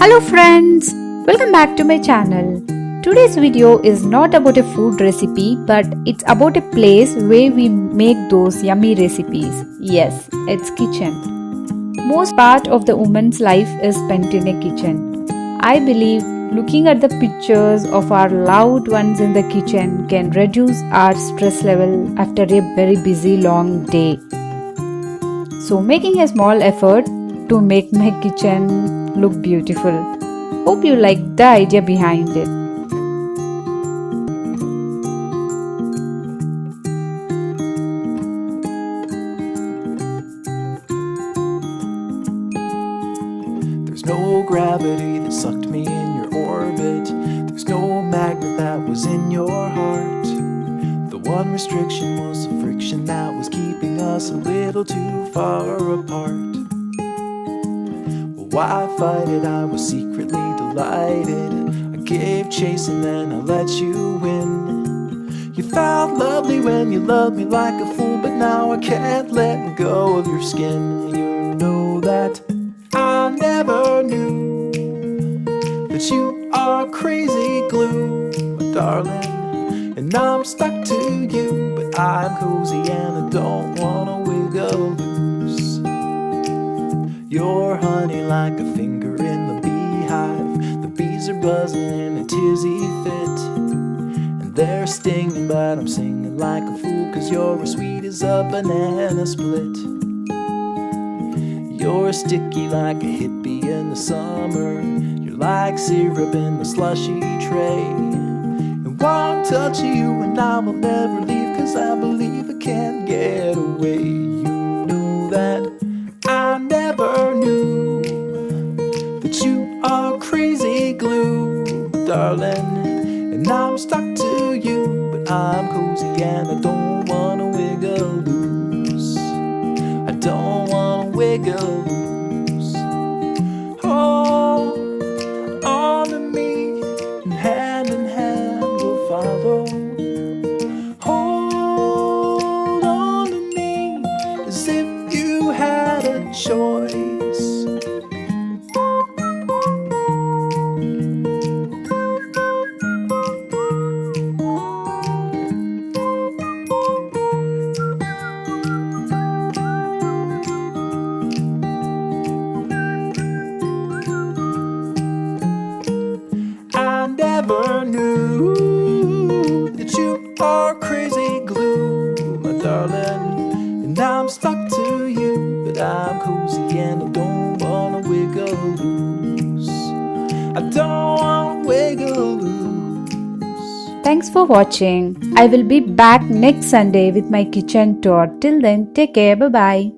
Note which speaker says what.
Speaker 1: Hello friends, welcome back to my channel. Today's video is not about a food recipe but it's about a place where we make those yummy recipes. Yes, it's kitchen. Most part of the woman's life is spent in a kitchen. I believe looking at the pictures of our loved ones in the kitchen can reduce our stress level after a very busy long day. So making a small effort to make my kitchen look beautiful. Hope you like the idea behind it.
Speaker 2: There's no gravity that sucked me in your orbit. There's no magnet that was in your heart. The one restriction was the friction that was keeping us a little too far apart. Why fight it? I was secretly delighted. I gave chase and then I let you win. You felt lovely when you loved me like a fool, but now I can't let go of your skin. You know that I never knew that you are crazy glue, my darling. And I'm stuck to you, but I'm cozy and I don't wanna wiggle loose. You're honey like a finger in the beehive. The bees are buzzing in a tizzy fit, and they're stinging, but I'm singing like a fool, 'cause you're as sweet as a banana split. You're sticky like a hippie in the summer. You're like syrup in the slushy tray. And one touch of you and I will never leave, 'cause I believe I can't get away. You know that I never knew that you are crazy glue, darling. And I'm stuck to you, but I'm cozy and I don't wanna wiggle loose. I don't wanna wiggle loose. Hold on to me, and hand we'll follow. Hold on to me as if you had a choice. I never knew that you are crazy glue, my darling. And I'm stuck to you, but I'm cozy and I don't wanna wiggle loose. I don't wanna wiggle loose.
Speaker 1: Thanks for watching. I will be back next Sunday with my kitchen tour. Till then, take care. Bye bye.